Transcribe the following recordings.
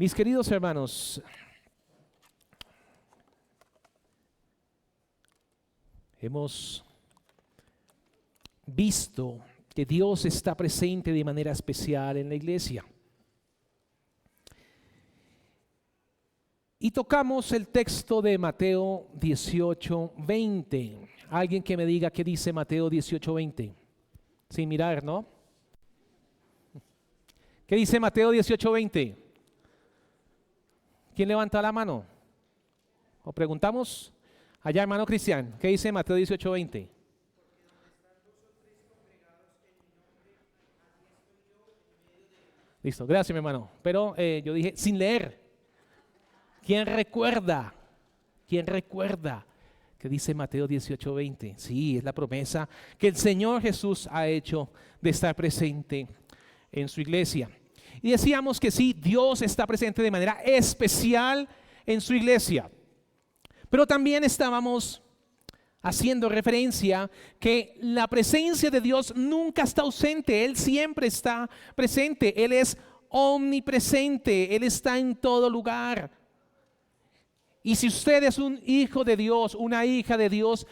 Mis queridos hermanos, hemos visto que Dios está presente de manera especial en la iglesia. Y tocamos el texto de Mateo 18:20. Alguien que me diga qué dice Mateo 18:20. Sin mirar, ¿no? ¿Qué dice Mateo 18:20? ¿Quién levanta la mano? ¿O preguntamos? Allá, hermano Cristian, ¿qué dice Mateo 18:20? Listo, gracias mi hermano. Pero yo dije sin leer. ¿Quién recuerda? ¿Quién recuerda que dice Mateo 18:20? Sí, es la promesa que el Señor Jesús ha hecho de estar presente en su iglesia. Y decíamos que sí, Dios está presente de manera especial en su iglesia. Pero también estábamos haciendo referencia que la presencia de Dios nunca está ausente, Él siempre está presente, Él es omnipresente, Él está en todo lugar. Y si usted es un hijo de Dios, una hija de Dios,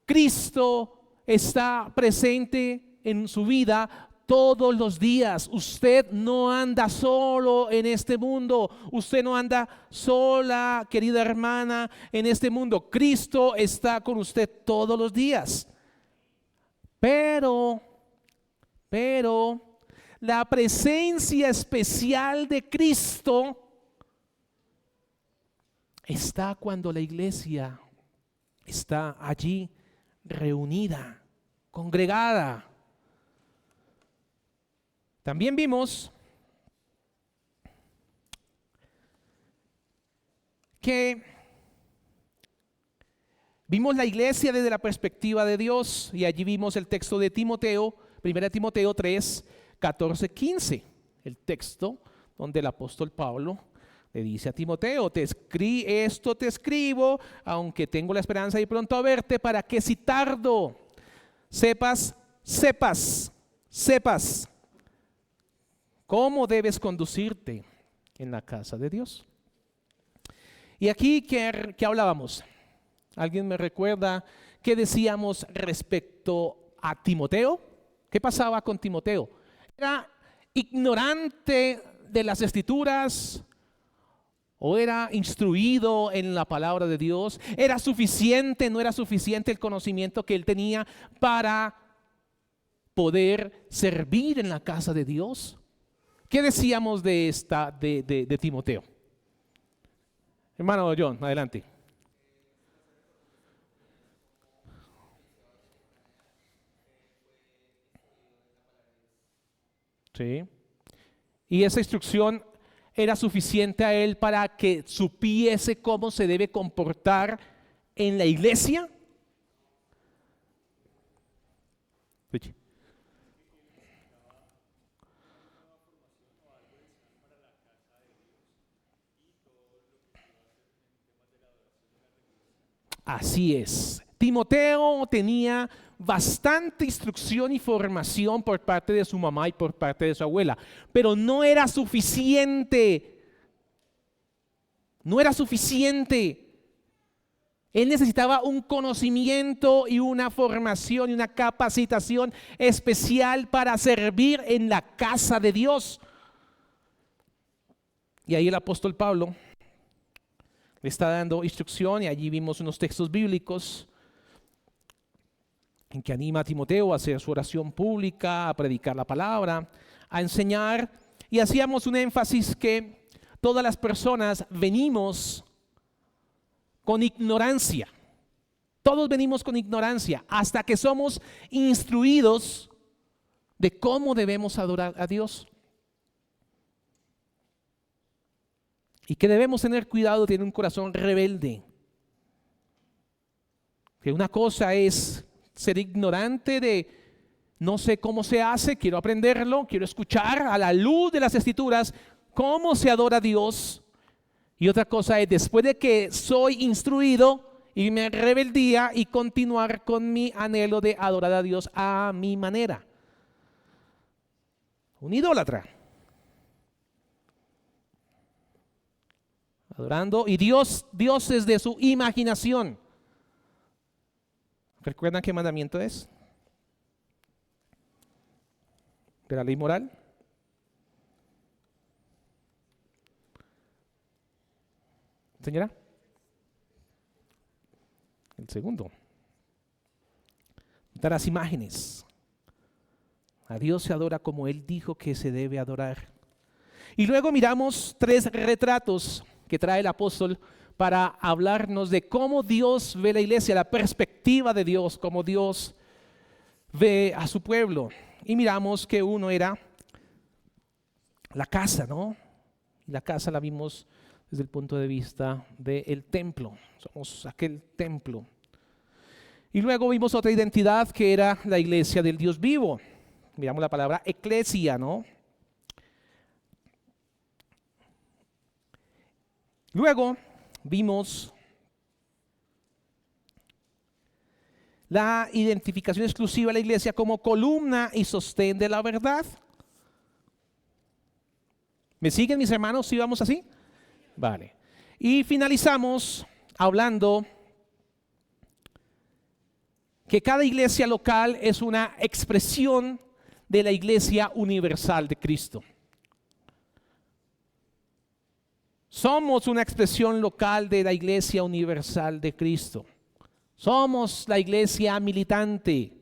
Cristo está presente en su vida todos los días. Usted no anda solo en este mundo. Usted no anda sola, querida hermana, en este mundo. Cristo está con usted todos los días. Pero la presencia especial de Cristo está cuando la iglesia está allí reunida, congregada. También vimos que vimos la iglesia desde la perspectiva de Dios y allí vimos el texto de Timoteo, 1 Timoteo 3, 14, 15, el texto donde el apóstol Pablo le dice a Timoteo, esto te escribo, aunque tengo la esperanza de pronto a verte, para que si tardo, sepas cómo debes conducirte en la casa de Dios. Y aquí, ¿qué hablábamos? ¿Alguien me recuerda qué decíamos respecto a Timoteo? ¿Qué pasaba con Timoteo? ¿Era ignorante de las Escrituras? ¿O era instruido en la palabra de Dios? ¿Era suficiente, no era suficiente el conocimiento que él tenía para poder servir en la casa de Dios? ¿Qué decíamos de Timoteo? Hermano John, adelante. Sí. Y esa instrucción era suficiente a él para que supiese cómo se debe comportar en la iglesia. Así es. Timoteo tenía bastante instrucción y formación por parte de su mamá y por parte de su abuela, pero no era suficiente. No era suficiente. Él necesitaba un conocimiento y una formación y una capacitación especial para servir en la casa de Dios. Y ahí el apóstol Pablo le está dando instrucción y allí vimos unos textos bíblicos en que anima a Timoteo a hacer su oración pública, a predicar la palabra, a enseñar, y hacíamos un énfasis que todas las personas venimos con ignorancia. Todos venimos con ignorancia hasta que somos instruidos de cómo debemos adorar a Dios. Y que debemos tener cuidado de tener un corazón rebelde. Que una cosa es ser ignorante de no sé cómo se hace, quiero aprenderlo, quiero escuchar a la luz de las Escrituras cómo se adora a Dios. Y otra cosa es después de que soy instruido, irme en rebeldía y continuar con mi anhelo de adorar a Dios a mi manera. Un idólatra. Adorando. Y Dios es de su imaginación. ¿Recuerdan qué mandamiento es? ¿De la ley moral? Señora. El segundo. De las imágenes. A Dios se adora como Él dijo que se debe adorar. Y luego miramos 3 retratos que trae el apóstol para hablarnos de cómo Dios ve la iglesia, la perspectiva de Dios, cómo Dios ve a su pueblo. Y miramos que uno era la casa, ¿no? Y la casa la vimos desde el punto de vista del templo. Somos aquel templo. Y luego vimos otra identidad que era la iglesia del Dios vivo. Miramos la palabra eclesia, ¿no? Luego vimos la identificación exclusiva de la iglesia como columna y sostén de la verdad. ¿Me siguen, mis hermanos? ¿Sí vamos así? Vale. Y finalizamos hablando que cada iglesia local es una expresión de la iglesia universal de Cristo. Somos una expresión local de la iglesia universal de Cristo. Somos la iglesia militante,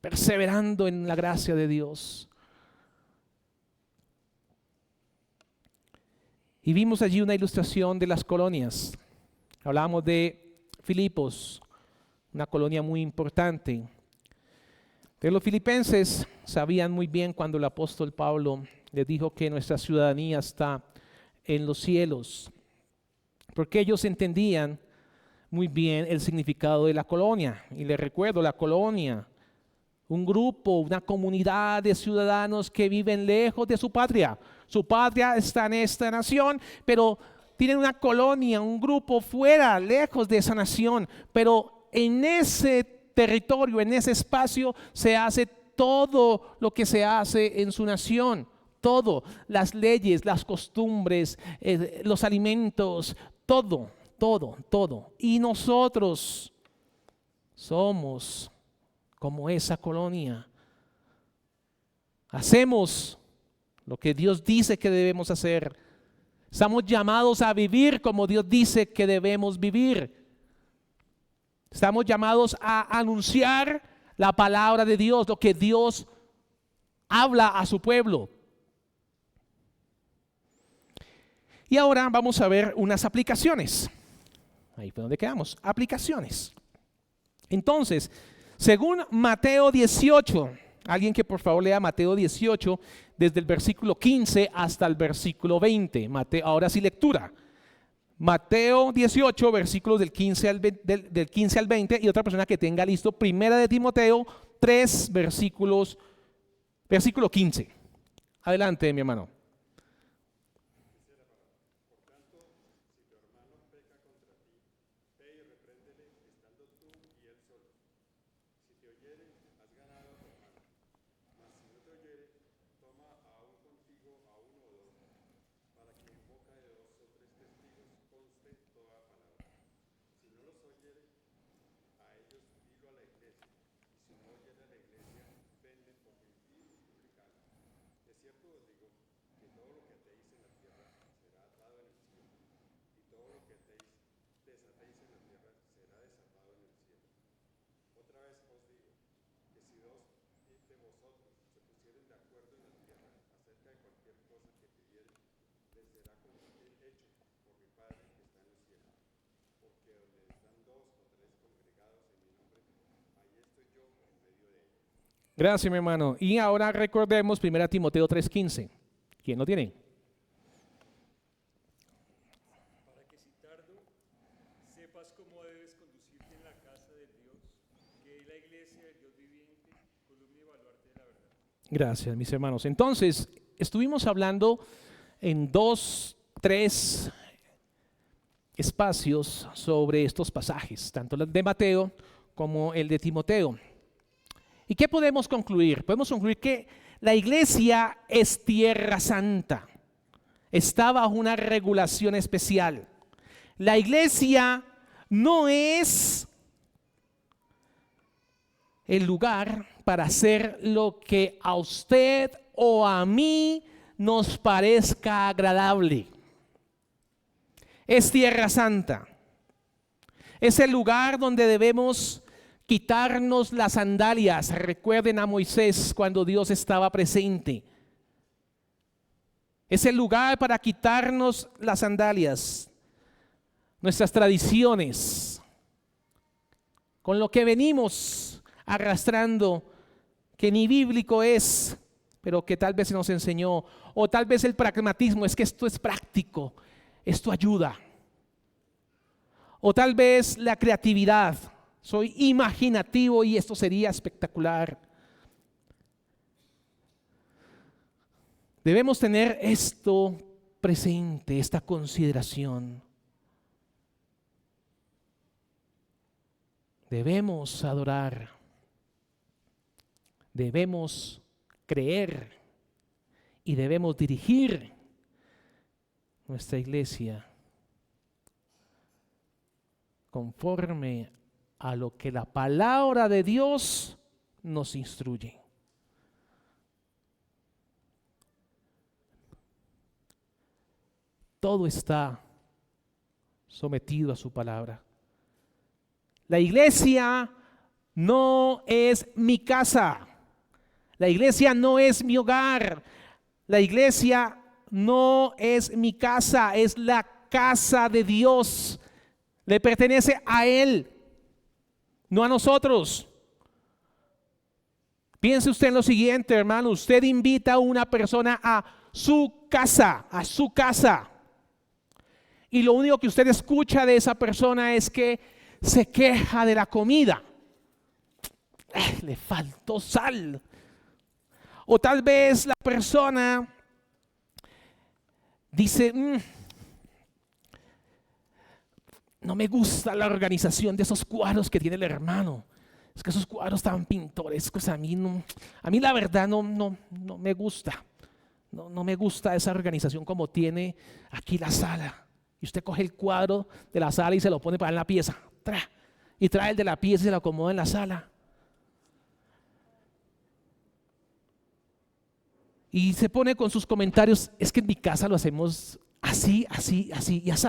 perseverando en la gracia de Dios. Y vimos allí una ilustración de las colonias. Hablamos de Filipos, una colonia muy importante. Pero los filipenses sabían muy bien cuando el apóstol Pablo les dijo que nuestra ciudadanía está en los cielos, porque ellos entendían muy bien el significado de la colonia. Y les recuerdo, la colonia, un grupo, una comunidad de ciudadanos que viven lejos de su patria. Su patria está en esta nación, pero tienen una colonia, un grupo fuera, lejos de esa nación. Pero en ese territorio, en ese espacio, se hace todo lo que se hace en su nación. Todo, las leyes, las costumbres, los alimentos, todo. Y nosotros somos como esa colonia. Hacemos lo que Dios dice que debemos hacer. Estamos llamados a vivir como Dios dice que debemos vivir. Estamos llamados a anunciar la palabra de Dios, lo que Dios habla a su pueblo. Y ahora vamos a ver unas aplicaciones. Ahí fue donde quedamos, aplicaciones. Entonces, según Mateo 18, alguien que por favor lea Mateo 18 desde el versículo 15 hasta el versículo 20. Ahora sí, lectura. Mateo 18, versículos del 15 al 20, y otra persona que tenga listo, Primera de Timoteo 3, versículo 15. Adelante, mi hermano. Gracias, mi hermano. Y ahora recordemos 1 Timoteo 3:15. ¿Quién lo tiene? Para que si tardo, sepas cómo debes conducirte en la casa de Dios, que es la iglesia del Dios viviente, columna y baluarte de la verdad. Gracias, mis hermanos. Entonces, estuvimos hablando en 3 espacios sobre estos pasajes, tanto el de Mateo como el de Timoteo. ¿Y qué podemos concluir? Podemos concluir que la iglesia es tierra santa. Está bajo una regulación especial. La iglesia no es el lugar para hacer lo que a usted o a mí nos parezca agradable. Es tierra santa. Es el lugar donde debemos quitarnos las sandalias. Recuerden a Moisés cuando Dios estaba presente. Es el lugar para quitarnos las sandalias, nuestras tradiciones, con lo que venimos arrastrando, que ni bíblico es, pero que tal vez se nos enseñó, o tal vez el pragmatismo, es que esto es práctico, esto ayuda, o tal vez la creatividad, soy imaginativo y esto sería espectacular. Debemos tener esto presente, esta consideración. Debemos adorar, debemos creer y debemos dirigir nuestra iglesia conforme a lo que la palabra de Dios nos instruye. Todo está sometido a su palabra. La iglesia no es mi casa. La iglesia no es mi hogar. La iglesia no es mi casa, es la casa de Dios. Le pertenece a Él, no a nosotros. Piense usted en lo siguiente, hermano. Usted invita a una persona a su casa, y lo único que usted escucha de esa persona es que se queja de la comida. Le faltó sal. O tal vez la persona dice, no me gusta la organización de esos cuadros que tiene el hermano. Es que esos cuadros tan pintorescos a mí la verdad no me gusta. No me gusta esa organización como tiene aquí la sala. Y usted coge el cuadro de la sala y se lo pone para en la pieza. Y trae el de la pieza y se lo acomoda en la sala. Y se pone con sus comentarios, es que en mi casa lo hacemos así y así.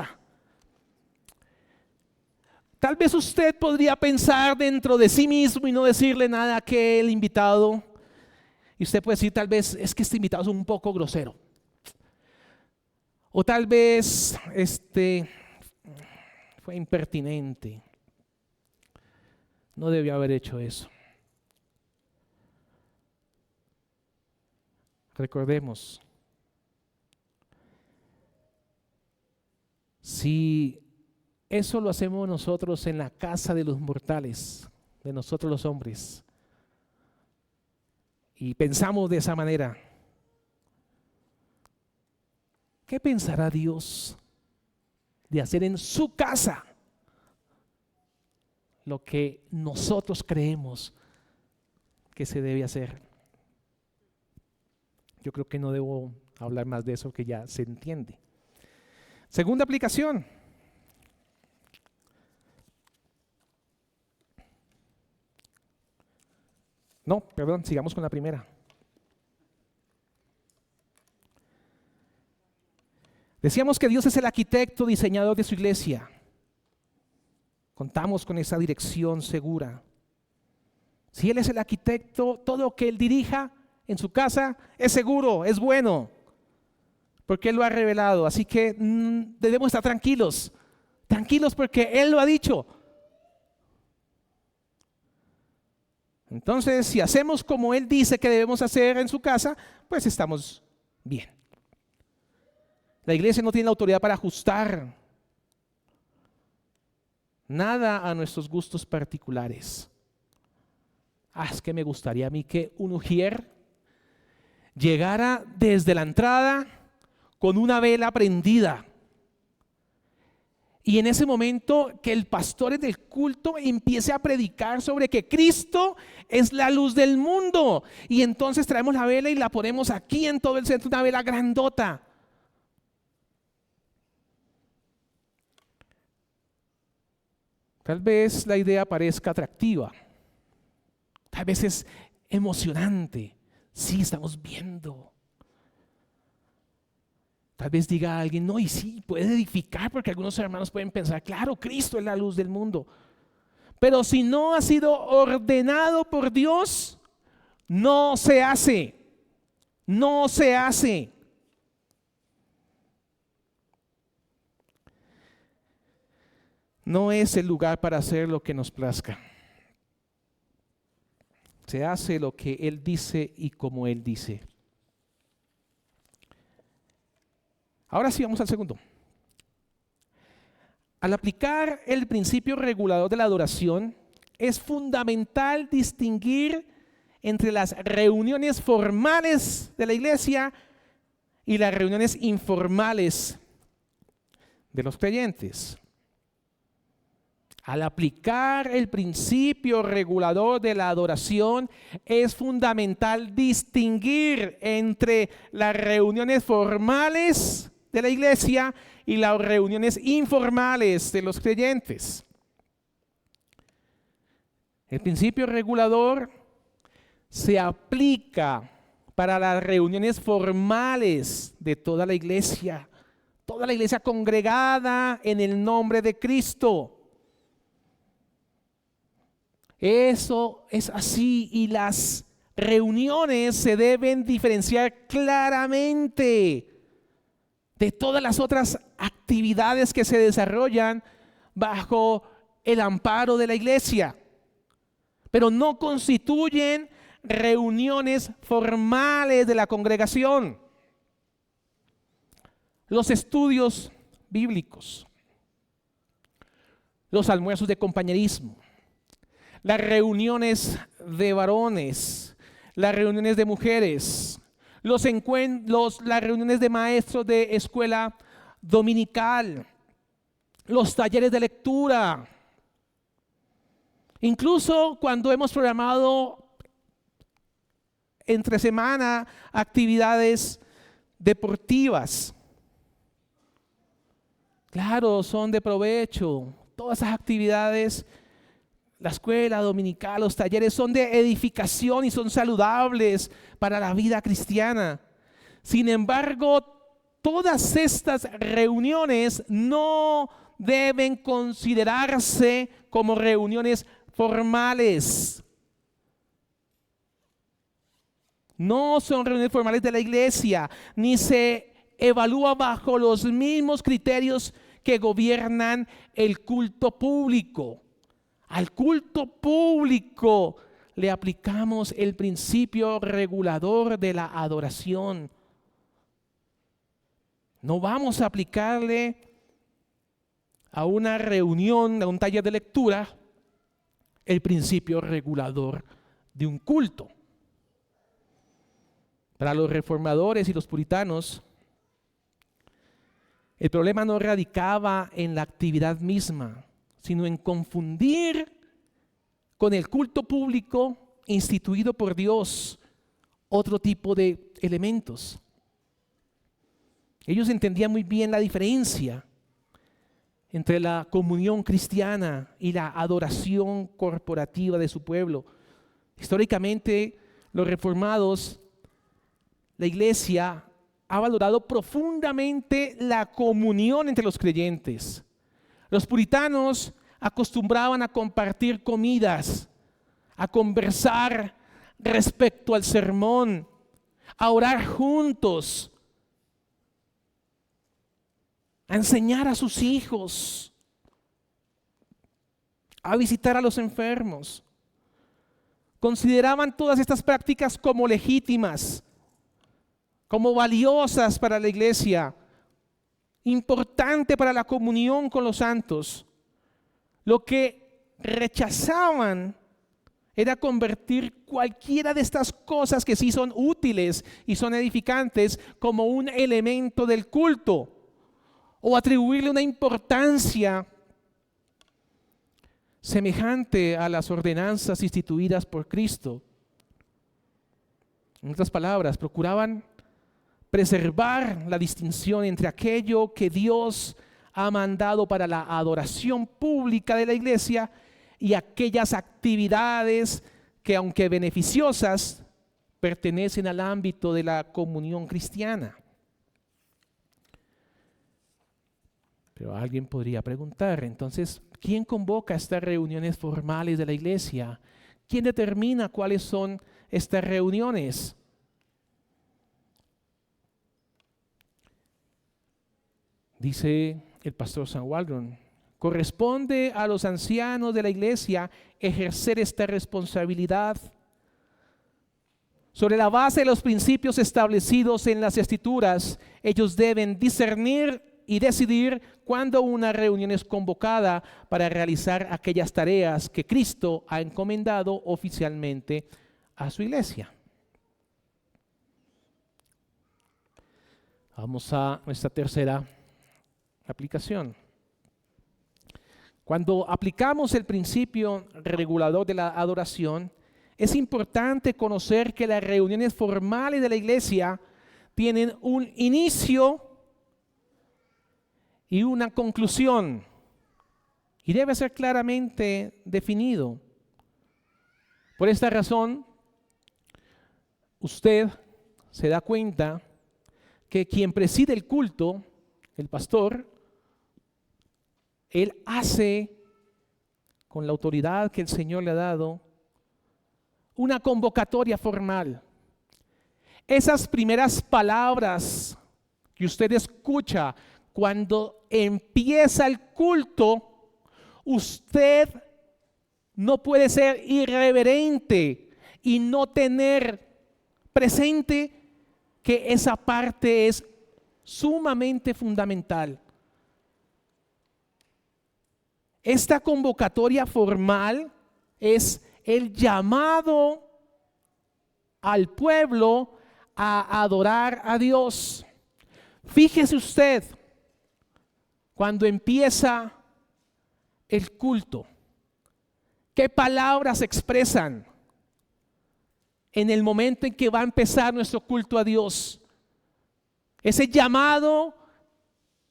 Tal vez usted podría pensar dentro de sí mismo y no decirle nada a aquel invitado. Y usted puede decir, tal vez es que este invitado es un poco grosero. O tal vez fue impertinente. No debió haber hecho eso. Recordemos, si eso lo hacemos nosotros en la casa de los mortales, de nosotros los hombres, y pensamos de esa manera, ¿qué pensará Dios de hacer en su casa lo que nosotros creemos que se debe hacer? Yo creo que no debo hablar más de eso, que ya se entiende. Segunda aplicación. No, perdón, sigamos con la primera. Decíamos que Dios es el arquitecto, diseñador de su iglesia. Contamos con esa dirección segura. Si Él es el arquitecto, todo lo que Él dirija en su casa es seguro, es bueno, porque Él lo ha revelado. Así que debemos estar tranquilos porque Él lo ha dicho. Entonces, si hacemos como Él dice que debemos hacer en su casa, pues estamos bien. La iglesia no tiene la autoridad para ajustar nada a nuestros gustos particulares. Es que me gustaría a mí que un ujier llegara desde la entrada con una vela prendida Y en ese momento que el pastor en el culto empiece a predicar sobre que Cristo es la luz del mundo. Y entonces traemos la vela y la ponemos aquí en todo el centro, una vela grandota. Tal vez la idea parezca atractiva. Tal vez es emocionante. Sí, estamos viendo. Tal vez diga alguien, no, y sí, puede edificar, porque algunos hermanos pueden pensar, claro, Cristo es la luz del mundo. Pero si no ha sido ordenado por Dios, no se hace. No se hace. No es el lugar para hacer lo que nos plazca. Se hace lo que Él dice y como Él dice. Ahora sí, vamos al segundo. Al aplicar el principio regulador de la adoración, es fundamental distinguir entre las reuniones formales de la iglesia y las reuniones informales de los creyentes. Al aplicar el principio regulador de la adoración, es fundamental distinguir entre las reuniones formales de la iglesia y las reuniones informales de los creyentes. El principio regulador se aplica para las reuniones formales de toda la iglesia congregada en el nombre de Cristo. Eso es así, y las reuniones se deben diferenciar claramente de todas las otras actividades que se desarrollan bajo el amparo de la iglesia, pero no constituyen reuniones formales de la congregación. Los estudios bíblicos, los almuerzos de compañerismo, las reuniones de varones, las reuniones de mujeres, las reuniones de maestros de escuela dominical, los talleres de lectura, incluso cuando hemos programado entre semana actividades deportivas. Claro, son de provecho. Todas esas actividades, la escuela dominical, los talleres, son de edificación y son saludables para la vida cristiana. Sin embargo, todas estas reuniones no deben considerarse como reuniones formales. No son reuniones formales de la iglesia, ni se evalúa bajo los mismos criterios que gobiernan el culto público. Al culto público le aplicamos el principio regulador de la adoración. No vamos a aplicarle a una reunión, a un taller de lectura, el principio regulador de un culto. Para los reformadores y los puritanos, el problema no radicaba en la actividad misma, sino en confundir con el culto público instituido por Dios otro tipo de elementos. Ellos entendían muy bien la diferencia entre la comunión cristiana y la adoración corporativa de su pueblo. Históricamente, los reformados, la iglesia ha valorado profundamente la comunión entre los creyentes. Los puritanos acostumbraban a compartir comidas, a conversar respecto al sermón, a orar juntos, a enseñar a sus hijos, a visitar a los enfermos. Consideraban todas estas prácticas como legítimas, como valiosas para la iglesia, importante para la comunión con los santos. Lo que rechazaban era convertir cualquiera de estas cosas que sí son útiles y son edificantes como un elemento del culto o atribuirle una importancia semejante a las ordenanzas instituidas por Cristo. En otras palabras, procuraban preservar la distinción entre aquello que Dios ha mandado para la adoración pública de la iglesia y aquellas actividades que, aunque beneficiosas, pertenecen al ámbito de la comunión cristiana. Pero alguien podría preguntar, entonces, ¿quién convoca estas reuniones formales de la iglesia? ¿Quién determina cuáles son estas reuniones? Dice el pastor Sam Waldron, corresponde a los ancianos de la iglesia ejercer esta responsabilidad sobre la base de los principios establecidos en las Escrituras. Ellos deben discernir y decidir cuándo una reunión es convocada para realizar aquellas tareas que Cristo ha encomendado oficialmente a su iglesia. Vamos a nuestra tercera aplicación. Cuando aplicamos el principio regulador de la adoración, es importante conocer que las reuniones formales de la iglesia tienen un inicio y una conclusión, y debe ser claramente definido. Por esta razón, usted se da cuenta que quien preside el culto, el pastor, él hace con la autoridad que el Señor le ha dado una convocatoria formal. Esas primeras palabras que usted escucha cuando empieza el culto, usted no puede ser irreverente y no tener presente que esa parte es sumamente fundamental. Esta convocatoria formal es el llamado al pueblo a adorar a Dios. Fíjese usted, cuando empieza el culto, ¿qué palabras se expresan en el momento en que va a empezar nuestro culto a Dios? Ese llamado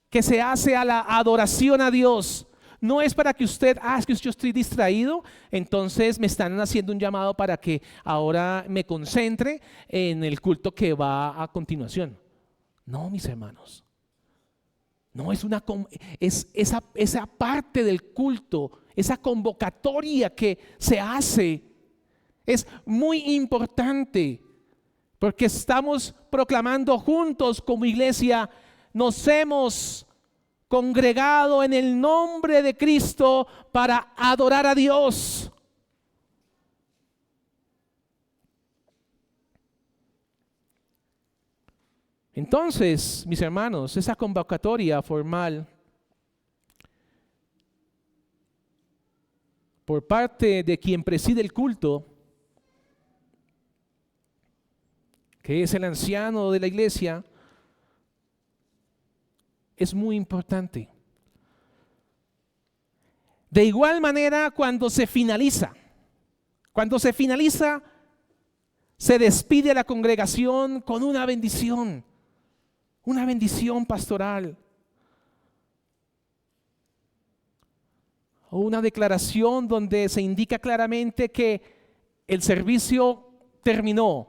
que se hace a la adoración a Dios no es para que usted, es que yo estoy distraído, entonces me están haciendo un llamado para que ahora me concentre en el culto que va a continuación. No, mis hermanos. No, es esa parte del culto, esa convocatoria que se hace, es muy importante, porque estamos proclamando juntos como iglesia, nos hemos congregado en el nombre de Cristo para adorar a Dios. Entonces, mis hermanos, esa convocatoria formal por parte de quien preside el culto, que es el anciano de la iglesia, es muy importante. De igual manera, cuando se finaliza, se despide a la congregación con una bendición pastoral, o una declaración donde se indica claramente que el servicio terminó.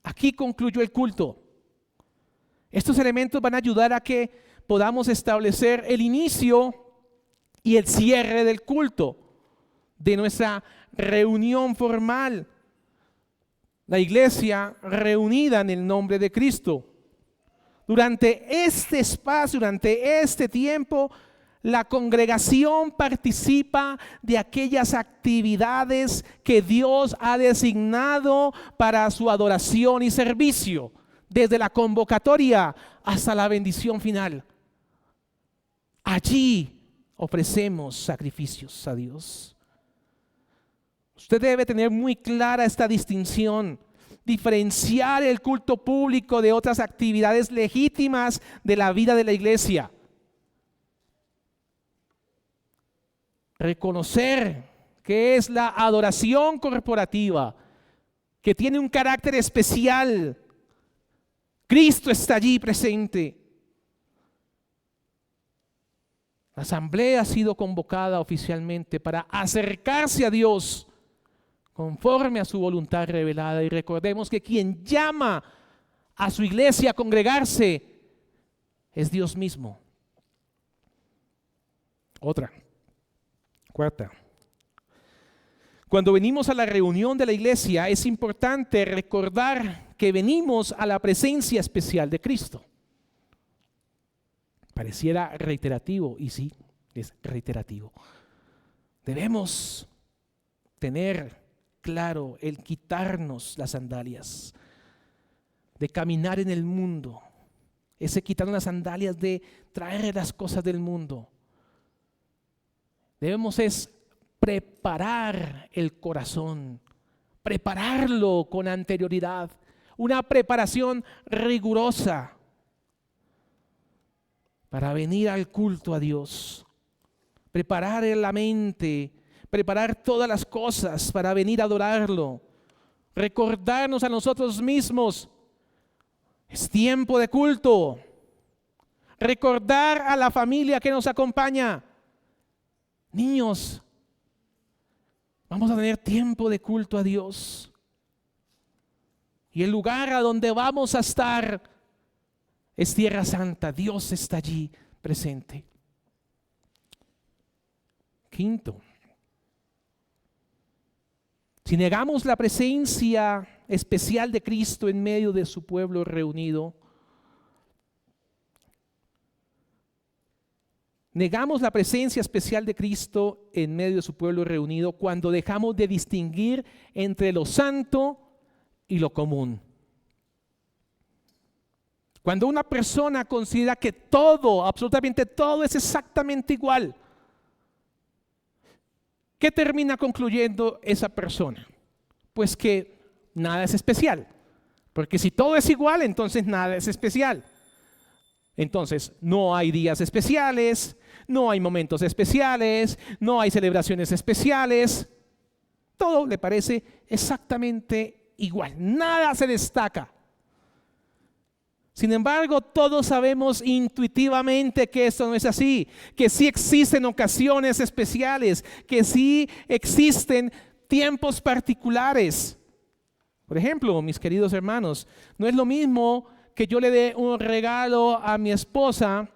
Aquí concluyó el culto. Estos elementos van a ayudar a que podamos establecer el inicio y el cierre del culto, de nuestra reunión formal. La iglesia reunida en el nombre de Cristo. Durante este espacio, durante este tiempo, la congregación participa de aquellas actividades que Dios ha designado para su adoración y servicio, desde la convocatoria hasta la bendición final. Allí ofrecemos sacrificios a Dios. Usted debe tener muy clara esta distinción diferenciar el culto público de otras actividades legítimas de la vida de la iglesia. Reconocer que es la adoración corporativa, que tiene un carácter especial. Cristo está allí presente. La asamblea ha sido convocada oficialmente para acercarse a Dios conforme a su voluntad revelada. Y recordemos que quien llama a su iglesia a congregarse es Dios mismo. Cuarta. Cuando venimos a la reunión de la iglesia es importante recordar que venimos a la presencia especial de Cristo. Pareciera reiterativo, y sí, es reiterativo. Debemos tener claro el quitarnos las sandalias, de caminar en el mundo, ese quitarnos las sandalias de traer las cosas del mundo. Debemos preparar el corazón, prepararlo con anterioridad, una preparación rigurosa para venir al culto a Dios, preparar la mente, preparar todas las cosas para venir a adorarlo, recordarnos a nosotros mismos, es tiempo de culto, recordar a la familia que nos acompaña, niños, vamos a tener tiempo de culto a Dios. Y el lugar a donde vamos a estar es Tierra Santa. Dios está allí presente. Quinto, si negamos la presencia especial de Cristo en medio de su pueblo reunido, negamos la presencia especial de Cristo en medio de su pueblo reunido cuando dejamos de distinguir entre lo santo y lo común. Cuando una persona considera que todo, absolutamente todo, es exactamente igual, ¿qué termina concluyendo esa persona? Pues que nada es especial, porque si todo es igual, entonces nada es especial. Entonces, no hay días especiales, no hay momentos especiales, no hay celebraciones especiales. Todo le parece exactamente igual, nada se destaca. Sin embargo, todos sabemos intuitivamente que esto no es así, que sí existen ocasiones especiales, que sí existen tiempos particulares. Por ejemplo, mis queridos hermanos, no es lo mismo que yo le dé un regalo a mi esposa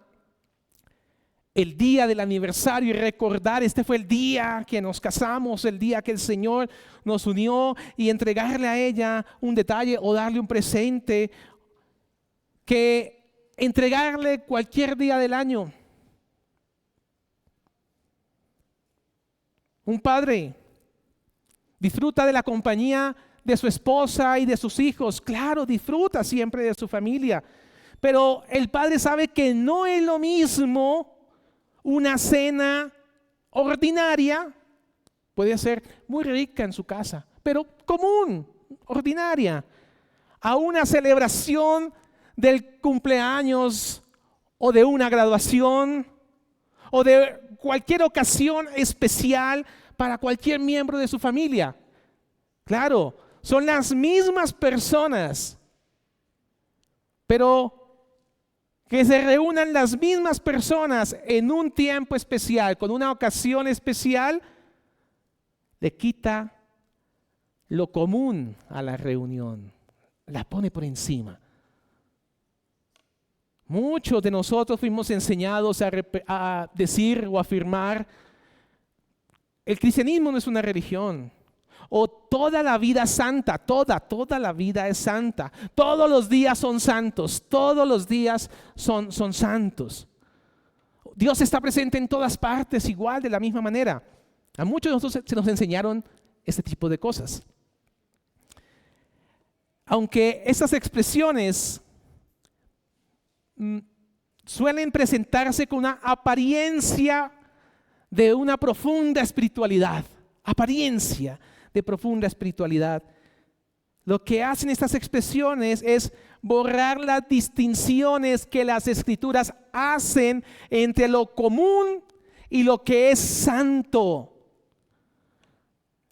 el día del aniversario y recordar, este fue el día que nos casamos, el día que el Señor nos unió, y entregarle a ella un detalle o darle un presente, que entregarle cualquier día del año. Un padre disfruta de la compañía de su esposa y de sus hijos. Claro, disfruta siempre de su familia. Pero el padre sabe que no es lo mismo una cena ordinaria, puede ser muy rica en su casa, pero común, ordinaria, a una celebración del cumpleaños o de una graduación o de cualquier ocasión especial para cualquier miembro de su familia. Claro, son las mismas personas, pero que se reúnan las mismas personas en un tiempo especial, con una ocasión especial, le quita lo común a la reunión, la pone por encima. Muchos de nosotros fuimos enseñados a decir o afirmar, el cristianismo no es una religión. O toda la vida santa, toda la vida es santa. Todos los días son santos, todos los días son santos. Dios está presente en todas partes igual, de la misma manera. A muchos de nosotros se nos enseñaron este tipo de cosas. Aunque estas expresiones suelen presentarse con una apariencia de una profunda espiritualidad, apariencia de profunda espiritualidad, lo que hacen estas expresiones es borrar las distinciones que las Escrituras hacen entre lo común y lo que es santo.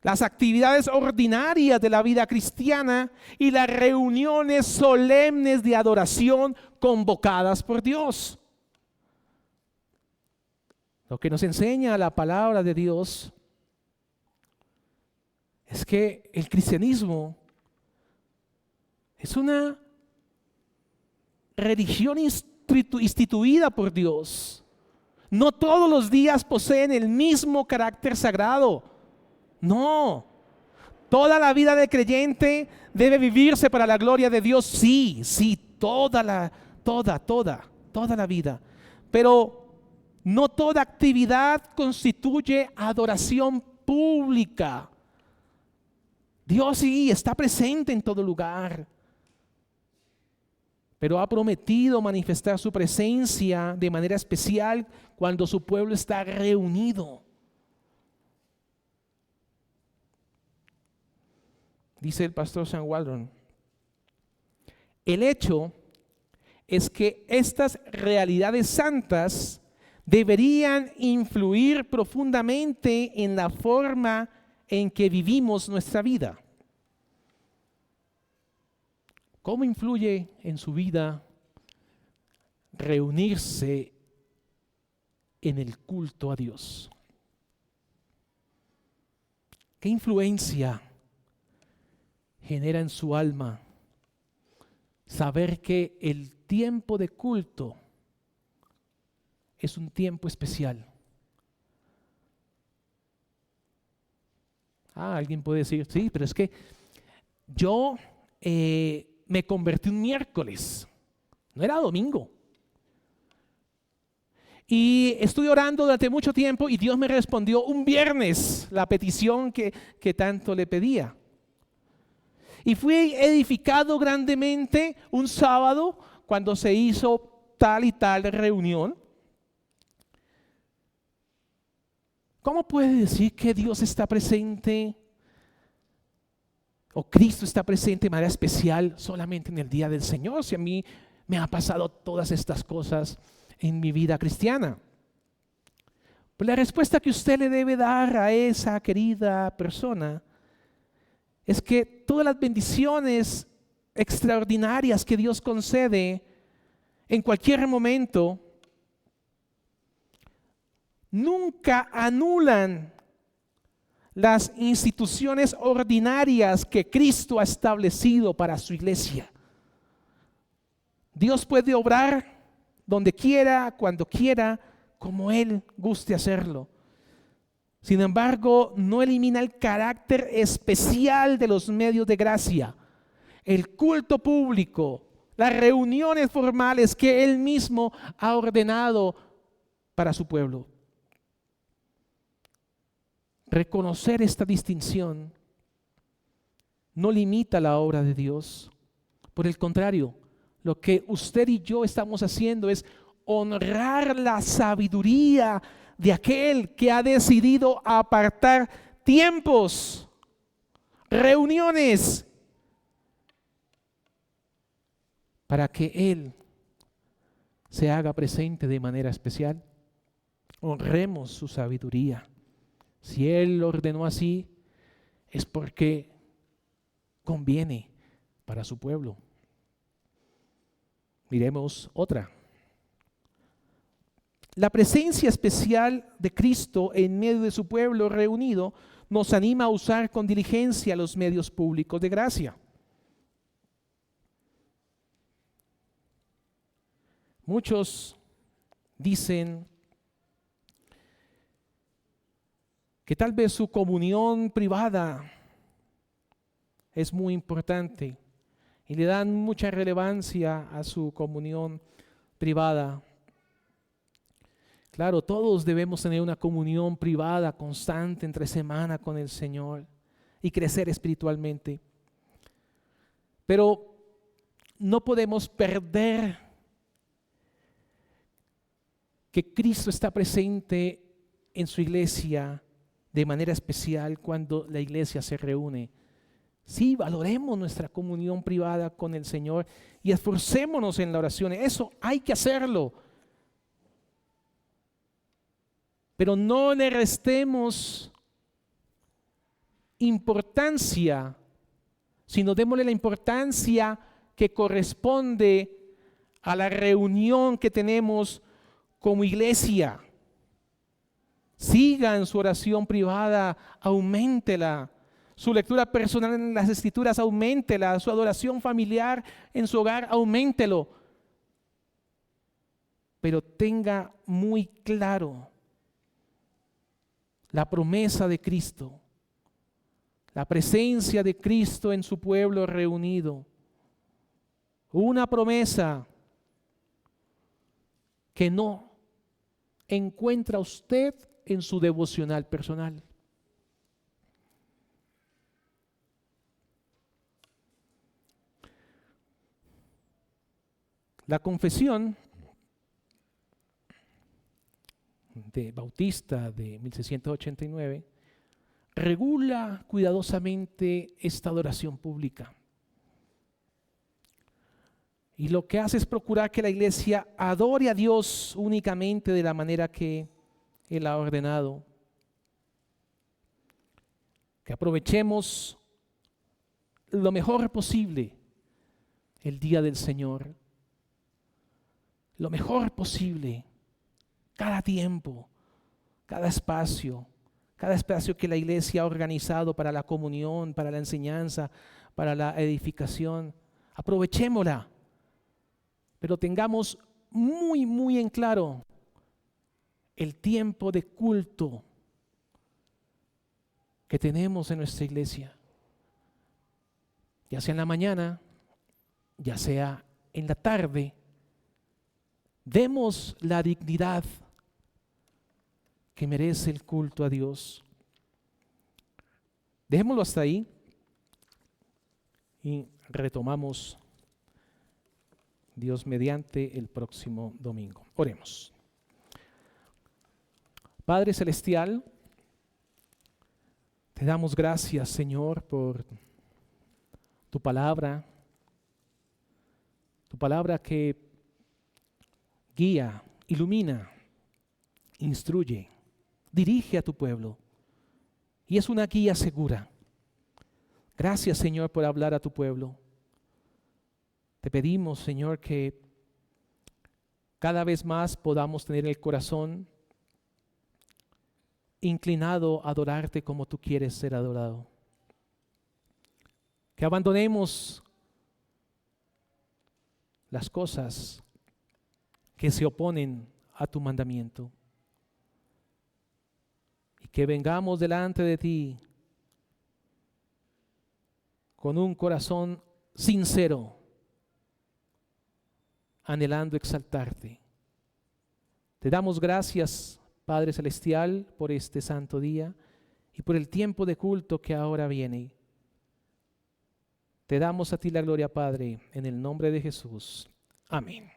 Las actividades ordinarias de la vida cristiana y las reuniones solemnes de adoración convocadas por Dios. Lo que nos enseña la palabra de Dios es que el cristianismo es una religión instituida por Dios. No todos los días poseen el mismo carácter sagrado. No. Toda la vida de creyente debe vivirse para la gloria de Dios. Sí, toda la vida. Pero no toda actividad constituye adoración pública. Dios sí está presente en todo lugar, pero ha prometido manifestar su presencia de manera especial cuando su pueblo está reunido. Dice el pastor Sam Waldron, el hecho es que estas realidades santas deberían influir profundamente en la forma en que vivimos nuestra vida. ¿Cómo influye en su vida reunirse en el culto a Dios? ¿Qué influencia genera en su alma saber que el tiempo de culto es un tiempo especial? Alguien puede decir, sí, pero es que yo me convertí un miércoles, no era domingo. Y estuve orando durante mucho tiempo y Dios me respondió un viernes la petición que tanto le pedía. Y fui edificado grandemente un sábado cuando se hizo tal y tal reunión. ¿Cómo puede decir que Dios está presente o Cristo está presente de manera especial solamente en el día del Señor, si a mí me ha pasado todas estas cosas en mi vida cristiana? Pues la respuesta que usted le debe dar a esa querida persona es que todas las bendiciones extraordinarias que Dios concede en cualquier momento nunca anulan las instituciones ordinarias que Cristo ha establecido para su iglesia. Dios puede obrar donde quiera, cuando quiera, como Él guste hacerlo. Sin embargo, no elimina el carácter especial de los medios de gracia, el culto público, las reuniones formales que Él mismo ha ordenado para su pueblo. Reconocer esta distinción no limita la obra de Dios. Por el contrario, lo que usted y yo estamos haciendo es honrar la sabiduría de aquel que ha decidido apartar tiempos, reuniones, para que Él se haga presente de manera especial. Honremos su sabiduría. Si Él lo ordenó así, es porque conviene para su pueblo. Miremos otra. La presencia especial de Cristo en medio de su pueblo reunido nos anima a usar con diligencia los medios públicos de gracia. Muchos dicen que tal vez su comunión privada es muy importante y le dan mucha relevancia a su comunión privada. Claro, todos debemos tener una comunión privada constante entre semana con el Señor y crecer espiritualmente. Pero no podemos perder que Cristo está presente en su iglesia de manera especial cuando la iglesia se reúne Sí, valoremos nuestra comunión privada con el Señor y esforcémonos en la oración. Eso hay que hacerlo. Pero no le restemos importancia, sino démosle la importancia que corresponde a la reunión que tenemos como iglesia. Siga en su oración privada, auméntela. Su lectura personal en las Escrituras, auméntela. Su adoración familiar en su hogar, auméntelo. Pero tenga muy claro la promesa de Cristo, la presencia de Cristo en su pueblo reunido. Una promesa que no encuentra usted en su devocional personal. La confesión de Bautista de 1689 regula cuidadosamente esta adoración pública. Y lo que hace es procurar que la iglesia adore a Dios únicamente de la manera que Él ha ordenado. Que aprovechemos lo mejor posible el día del Señor. Lo mejor posible, cada tiempo, cada espacio que la iglesia ha organizado para la comunión, para la enseñanza, para la edificación. Aprovechémosla, pero tengamos muy, muy en claro el tiempo de culto que tenemos en nuestra iglesia, ya sea en la mañana, ya sea en la tarde. Demos la dignidad que merece el culto a Dios. Dejémoslo hasta ahí y retomamos Dios mediante el próximo domingo. Oremos. Padre Celestial, te damos gracias, Señor, por tu palabra que guía, ilumina, instruye, dirige a tu pueblo y es una guía segura. Gracias, Señor, por hablar a tu pueblo. Te pedimos, Señor, que cada vez más podamos tener el corazón inclinado a adorarte como tú quieres ser adorado. Que abandonemos las cosas que se oponen a tu mandamiento y que vengamos delante de ti con un corazón sincero, anhelando exaltarte. Te damos gracias, Padre Celestial, por este santo día y por el tiempo de culto que ahora viene. Te damos a ti la gloria, Padre, en el nombre de Jesús. Amén.